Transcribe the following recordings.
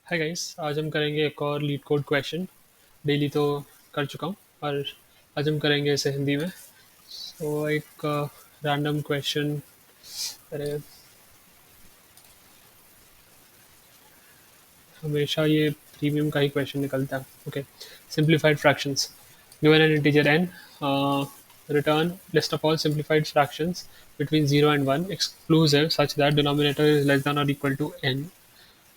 Hi guys, आज हम करेंगे एक और लीड कोड क्वेश्चन। डेली तो कर चुका हूँ और आज हम करेंगे इसे हिंदी में। तो एक रैंडम क्वेश्चन। अरे, हमेशा ये प्रीमियम का ही क्वेश्चन निकलता है। Okay, simplified fractions. Given an integer n, return list of all simplified fractions between 0 and 1 exclusive such that denominator is less than or equal to n.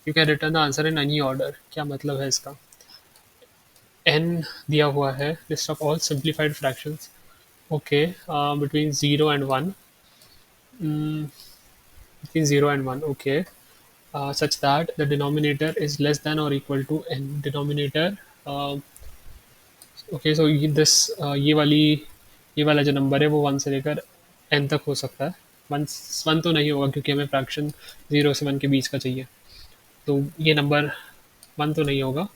You can return the answer in any order. क्या मतलब है इसका? n दिया हुआ है, list of all simplified fractions. Okay, between 0 and 1. Mm, between 0 and 1, okay. Such that the denominator is less than or equal to n. Denominator, okay, so ये वाला जो नंबर है वो 1 से लेकर n तक हो सकता है। 1 तो नहीं होगा क्योंकि हमें फ्रैक्शन 0 से 1 के बीच का चाहिए। तो ये नंबर 1 तो नहीं होगा।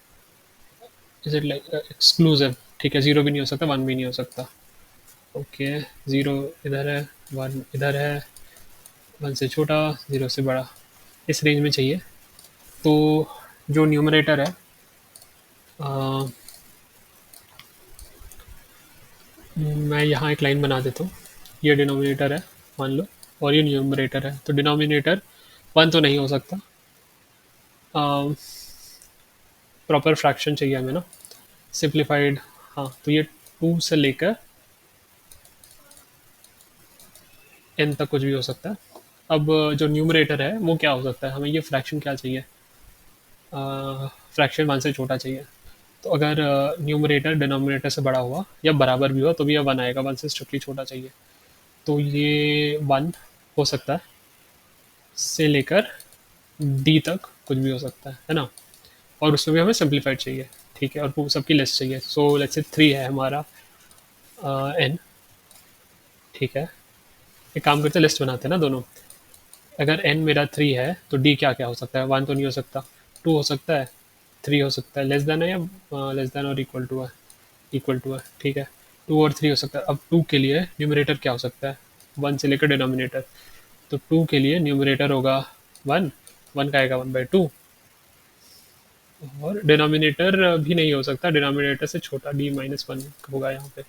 Is it like exclusive? ठीक है, 0 भी नहीं हो सकता, 1 भी नहीं हो सकता। ओके, 0 इधर है, 1 इधर है। 1 से छोटा, 0 से बड़ा, इस रेंज में चाहिए। तो जो न्यूमरेटर है, अ, मैं यहाँ एक लाइन बना देता हूँ। ये डिनोमिनेटर है मान लो, और ये न्यूमरेटर है। तो डिनोमिनेटर 1 तो नहीं हो सकता। प्रॉपर फ्रैक्शन चाहिए हमें ना, सिंप्लीफाइड। हाँ, तो ये 2 से लेकर n तक कुछ भी हो सकता है। अब जो न्यूमरेटर है वो क्या हो सकता है, हमें ये फ्रैक्शन क्या चाहिए? फ्रैक्शन 1 से छोटा चाहिए। तो अगर न्यूमरेटर डिनोमिनेटर से बड़ा हुआ या बराबर भी हुआ तो भी यह 1 आएगा, 1 से स्ट्रिक्टली छोटा चाहिए। तो ये 1 हो सकता है, से लेकर डी तक कुछ भी हो सकता है ना। और उसमें भी हमें सिंप्लीफाइड चाहिए। ठीक है, और वो सबकी लिस्ट चाहिए। सो लेट्स से 3 है हमारा एन। ठीक है, एक काम करते हैं, लिस्ट बनाते हैं ना दोनों। अगर एन मेरा 3 है तो डी क्या क्या हो सकता है? 1 तो नहीं हो सकता, 2 हो सकता है, 3 हो सकता है, लेस देन है या लेस देन और इक्वल टू है? इक्वल टू है, ठीक है। 2 और 3 हो सकता है। अब 2 के लिए न्यूमरेटर क्या हो सकता है? 1 से लेकर डिनोमिनेटर। तो 2 के लिए न्यूमरेटर होगा 1, 1 का आएगा 1/2। और डिनोमिनेटर भी नहीं हो सकता, डिनोमिनेटर से छोटा, d-1 होगा यहाँ पे।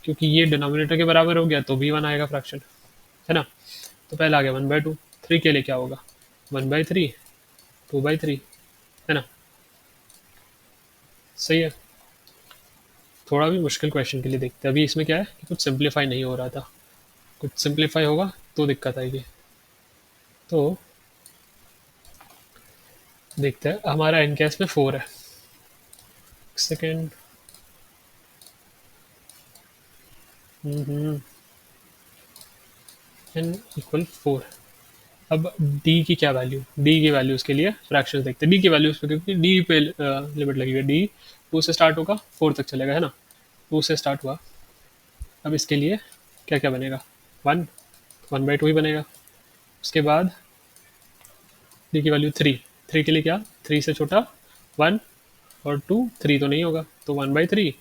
क्योंकि ये डिनोमिनेटर के बराबर हो गया तो भी 1 आएगा फ्रैक्शन, है ना। तो पहला आ गया 1/2। 3 के लिए क्या होगा? 1/3, 2/3, है ना। सही है। थोड़ा भी मुश्किल क्वेश्चन के लिए देखते हैं। अभी इसमें क्या है कि कुछ सिंप्लीफाई नहीं हो रहा था, कुछ सिंप्लीफाई होगा तो दिक्कत आएगी। तो देखते हैं, हमारा एन केस में 4 है। सेकेंड। N equal 4। अब डी की क्या वैल्यू? डी की वैल्यूज़ के लिए फ्रैक्शंस देखते हैं। डी की वैल्यूज़ पे, क्योंकि डी पे लिमिट लगी हुई है। डी 2 से स्टार्ट होगा, 4 तक चलेगा, है ना। 2 से स्टार्ट हुआ। अब इसके लिए क्या क्या बनेगा? 1, 1/2 ही बनेगा। उसके बाद डी की वैल्यू 3। 3 के लिए क्या? 3 से छोटा 1 और 2। 3 तो नहीं होगा, तो 1/3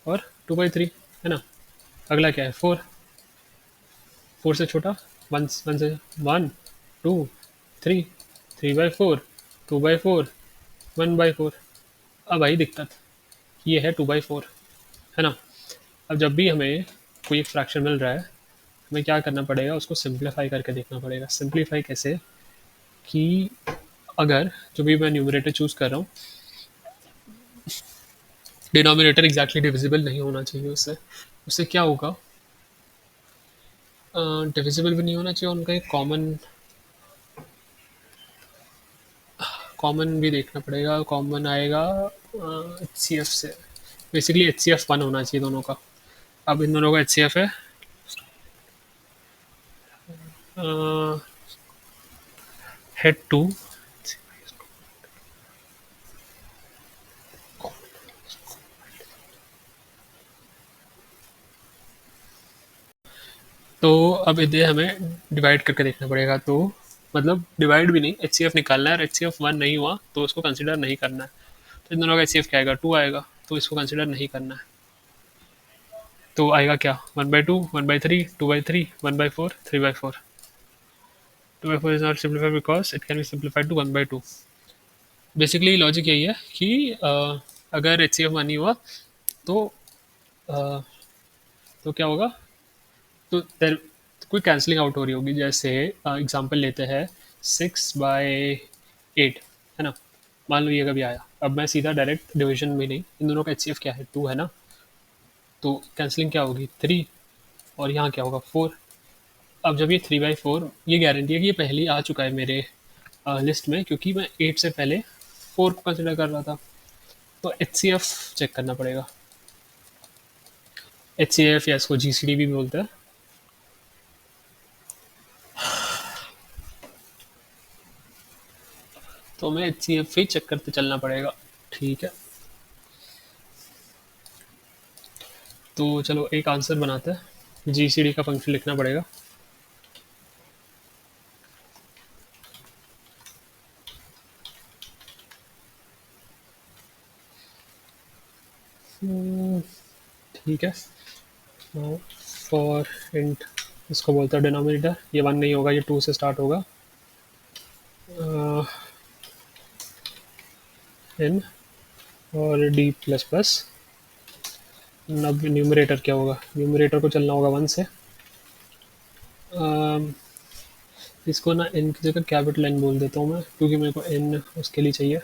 और 2/3, है ना। अगला क्या है? 4। 4 से छोटा 1, 1 से 1, 2, 3, 3/4, 2/4, 1/4। अब आई दिक्कत, ये है 2/4, है ना। अब जब भी हमें कोई एक फ्रैक्शन मिल रहा है, हमें क्या करना पड़ेगा? उसको सिंप्लीफाई करके देखना पड़ेगा। सिंप्लीफाई कैसे? कि अगर जो भी मैं न्यूमरेटर चूज कर रहा हूँ, डिनोमिनेटर एग्जैक्टली डिविजिबल नहीं होना चाहिए उससे। उससे क्या होगा? डिविजिबल भी नहीं होना चाहिए, उनका एक कॉमन कॉमन भी देखना पड़ेगा। कॉमन आएगा एच सी एफ से। बेसिकली एच सी एफ 1 होना चाहिए दोनों का। अब इन दोनों का एच सी एफ है हेड 2। तो अब इधर हमें डिवाइड करके देखना पड़ेगा। तो मतलब डिवाइड भी नहीं, एच सी एफ निकालना है। और एच सी एफ 1 नहीं हुआ तो उसको कंसिडर नहीं करना है। तो इन दोनों का एच सी एफ क्या आएगा? 2 आएगा, तो इसको कंसिडर नहीं करना है। तो आएगा क्या? 1/2, 1/3, 2/3, 1/4, 3/4। 2/4 is not simplified because it can be simplified to 1/2। Basically logic यही है कि अगर एच सी एफ वन ही हुआ तो अ, तो क्या होगा, तो देर कोई कैंसलिंग आउट हो रही होगी। जैसे एग्जांपल लेते हैं 6/8, है ना। मान लो ये कभी आया, अब मैं सीधा डायरेक्ट डिवीजन में नहीं, इन दोनों का एच सी एफ क्या है, 2 है ना। तो कैंसलिंग क्या होगी, 3, और यहाँ क्या होगा, 4। अब जब ये 3/4, ये गारंटी है कि ये पहले ही आ चुका है मेरे लिस्ट में, क्योंकि मैं 8 से पहले 4 को कंसिडर कर रहा था। तो एच सी एफ चेक करना पड़ेगा। एच सी एफ या इसको जी सी डी भी बोलते हैं। तो हमें एच सी एफ ही चेक करते चलना पड़ेगा। ठीक है, तो चलो एक आंसर बनाते हैं। जी सी डी का फंक्शन लिखना पड़ेगा। ठीक है, फॉर इंट, इसको बोलते हैं डिनोमिनेटर, ये 1 नहीं होगा, ये 2 से स्टार्ट होगा। एन और डी प्लस प्लस। अब न्यूमरेटर क्या होगा, न्यूमरेटर को चलना होगा 1 से। अम, इसको ना एन की जगह कैपिटल एन बोल देता हूँ मैं, क्योंकि मेरे को एन उसके लिए चाहिए,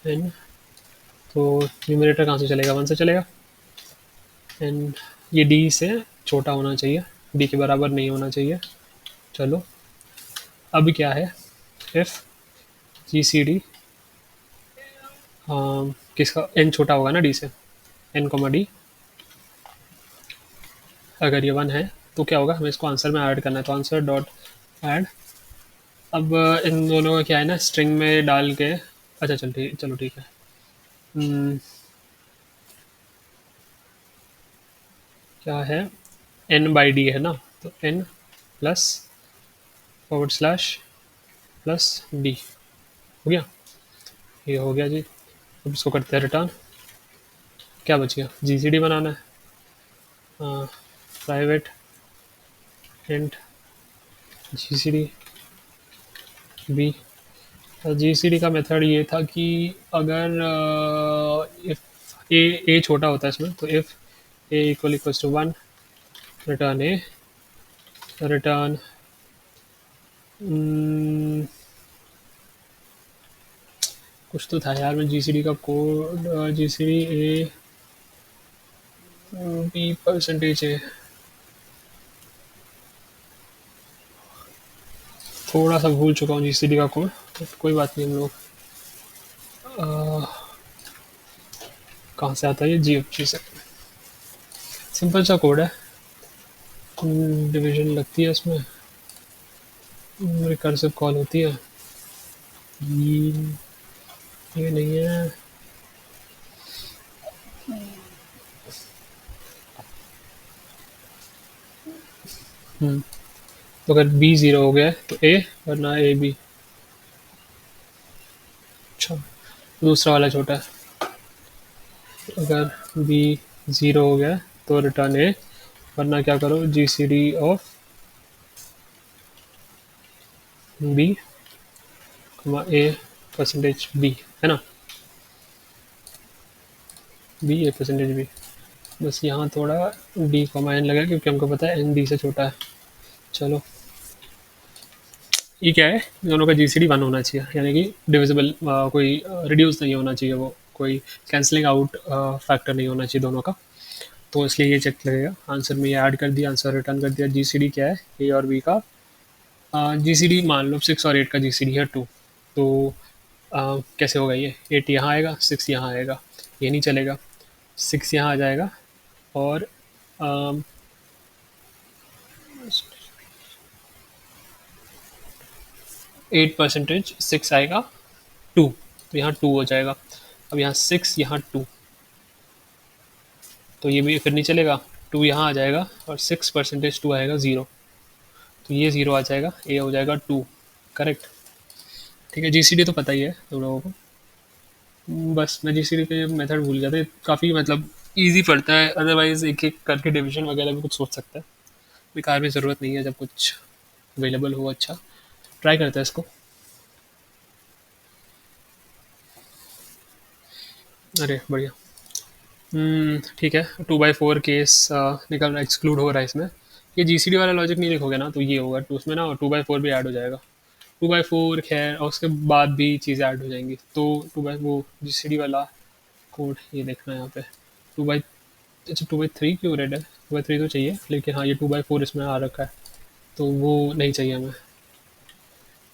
एन। तो न्यूमरेटर कहाँ से चलेगा, 1 से चलेगा। एन, ये डी से छोटा होना चाहिए, डी के बराबर नहीं होना चाहिए। चलो, अब क्या है, एफ जी सी डी, किसका एन छोटा होगा ना डी से, एन कॉमा डी। अगर ये 1 है तो क्या होगा, हमें इसको आंसर में ऐड करना है, तो आंसर डॉट ऐड। अब इन दोनों का क्या है ना, स्ट्रिंग में डाल के, अच्छा चल ठीक, चलो ठीक है। हम्म, क्या है, एन बाई डी है ना, तो N plus forward slash plus D, हो गया। ये हो गया जी। अब इसको करते हैं रिटर्न। क्या बच गया, जी सी डी बनाना है, प्राइवेट इंट जी सी डी बी। जी सी डी का मेथड ये था कि अगर इफ ए छोटा होता है इसमें, तो if a equal equals to 1, return a, return कुछ तो था यार, मैं जी सी डी का code, G C D a b percentage है, थोड़ा सा भूल चुका हूँ जी सी डी का कोड। तो कोई बात नहीं, हम लोग कहाँ से आता है, ये जी एफ जी से। सिंपल सा कोड है, डिवीजन लगती है इसमें, रिकर्सिव कॉल होती है। ये नहीं है। तो अगर बी ज़ीरो हो गया है तो ए, वरना ए बी। अच्छा, दूसरा वाला छोटा है। अगर बी ज़ीरो हो गया है तो रिटर्न ए, वरना क्या करो, G C D of B A percentage B, है ना, बी ए परसेंटेज बी। बस यहाँ थोड़ा डी कॉमा एन लगा, क्योंकि हमको पता है एन डी से छोटा है। चलो, ये क्या है, दोनों का जी सी डी 1 होना चाहिए, यानी कि डिविजिबल, कोई रिड्यूस नहीं होना चाहिए, वो कोई कैंसलिंग आउट फैक्टर नहीं होना चाहिए दोनों का। तो इसलिए ये चेक लगेगा। आंसर में ये ऐड कर दिया, आंसर रिटर्न कर दिया। जी सी डी क्या है, ए और बी का। जी सी डी मान लो 6 और 8 का जी सी डी है 2। तो कैसे होगा, ये 8 यहाँ आएगा, 6 यहाँ आएगा, ये नहीं चलेगा। 6 यहाँ आ जाएगा, और 8% 6 आएगा, 2, तो यहाँ 2 हो जाएगा। अब यहाँ 6, यहाँ 2, तो ये भी फिर नहीं चलेगा। 2 यहाँ आ जाएगा, और 6% 2 आएगा 0, तो ये 0 आ जाएगा, ए हो जाएगा 2। करेक्ट। ठीक है, जी सी डी तो पता ही है तुम लोगों को। बस मैं जी सी डी के मेथड भूल गया था, काफ़ी मतलब ईजी पड़ता है, अदरवाइज एक एक करके डिवीजन वगैरह भी कुछ सोच सकता है। बेकार में ज़रूरत नहीं है, जब कुछ अवेलेबल हो। अच्छा, ट्राई करते हैं इसको। अरे बढ़िया। ठीक है, 2/4 केस निकल रहा, एक्सक्लूड हो रहा है इसमें। ये जीसीडी वाला लॉजिक नहीं लिखोगे ना तो ये होगा, तो उसमें ना 2/4 भी ऐड हो जाएगा। 2/4 खैर, और उसके बाद भी चीज़ें ऐड हो जाएंगी, तो टू बाई वो जीसीडी वाला कोड ये देखना है यहाँ पे। टू बाई अच्छा 2/3 क्यों रेड है? 2/3 तो चाहिए, लेकिन हाँ ये 2/4 इसमें आ रखा है, तो वो नहीं चाहिए हमें।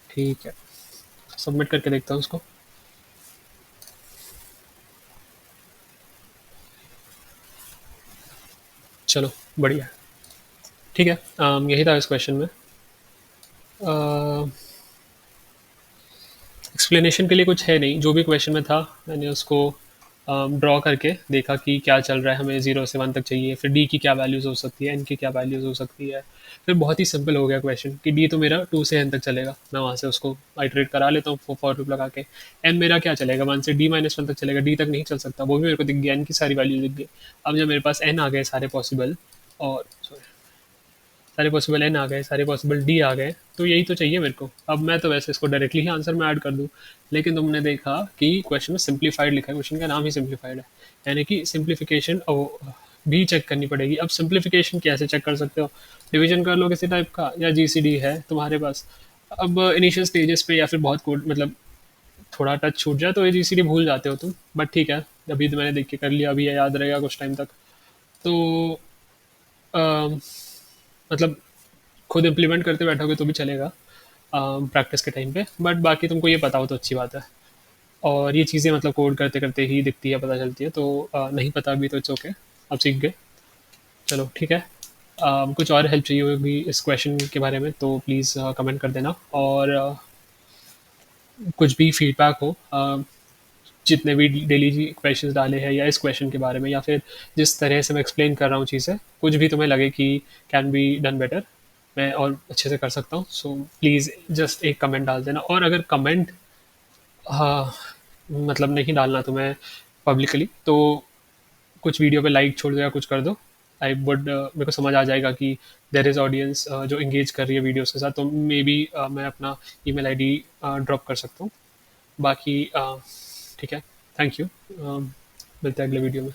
ठीक है, सबमिट करके देखता हूँ उसको। चलो बढ़िया। ठीक है, यही था इस क्वेश्चन में। एक्सप्लेनेशन के लिए कुछ है नहीं, जो भी क्वेश्चन में था मैंने उसको ड्रॉ करके देखा कि क्या चल रहा है, हमें 0 से 1 तक चाहिए, फिर डी की क्या वैल्यूज़ हो सकती है, एन की क्या वैल्यूज़ हो सकती है। फिर बहुत ही सिंपल हो गया क्वेश्चन कि डी तो मेरा 2 से एन तक चलेगा, मैं वहाँ से उसको आइटरेट करा लेता हूँ फॉर लूप लगा के। एन मेरा क्या चलेगा, 1 से D-1 तक चलेगा, डी तक नहीं चल सकता, वो भी मेरे को दिख गया, एन की सारी वैल्यू दिख गई। अब जब मेरे पास एन आ गए सारे पॉसिबल, और सारे पॉसिबल एन आ गए, सारे पॉसिबल डी आ गए, तो यही तो चाहिए मेरे को। अब मैं तो वैसे इसको डायरेक्टली ही आंसर में ऐड कर दूँ, लेकिन तुमने देखा कि क्वेश्चन में सिंप्लीफाइड लिखा है, क्वेश्चन का नाम ही सिंप्लीफाइड है, यानी कि सिंप्लीफिकेशन भी चेक करनी पड़ेगी। अब सिंप्लीफिकेशन कैसे चेक कर सकते हो? डिवीजन कर लो किसी टाइप का, या जीसीडी है तुम्हारे पास। अब इनिशियल स्टेजेस पे या फिर बहुत कोड मतलब थोड़ा टच छूट जाए तो ये जीसीडी भूल जाते हो तुम, बट ठीक है, अभी तो मैंने देख के कर लिया, अभी ये याद रहेगा कुछ टाइम तक। तो अम, मतलब खुद इम्प्लीमेंट करते बैठोगे तो भी चलेगा प्रैक्टिस के टाइम पे, बट बाकी तुमको ये पता हो तो अच्छी बात है। और ये चीज़ें मतलब कोड करते करते ही दिखती है, पता चलती है, तो नहीं पता अभी तो इट्स ओके, अब सीख गए। चलो ठीक है। कुछ और हेल्प चाहिए होगी इस क्वेश्चन के बारे में तो प्लीज़ कमेंट कर देना, और कुछ भी फीडबैक हो, जितने भी डेली क्वेश्चंस डाले हैं या इस क्वेश्चन के बारे में, या फिर जिस तरह से मैं एक्सप्लेन कर रहा हूँ चीज़ें, कुछ भी तुम्हें लगे कि कैन बी डन बेटर, मैं और अच्छे से कर सकता हूँ, सो प्लीज़ जस्ट एक कमेंट डाल देना। और अगर कमेंट हाँ मतलब नहीं डालना तुम्हें पब्लिकली, तो कुछ वीडियो पे लाइक छोड़ दो या कुछ कर दो। आई वुड मेरे को समझ आ जाएगा कि देर इज़ ऑडियंस जो इंगेज कर रही है वीडियोस के साथ, तो मे बी मैं अपना ईमेल आईडी ड्रॉप कर सकता हूँ। बाकी ठीक है, थैंक यू, मिलते हैं अगले वीडियो में।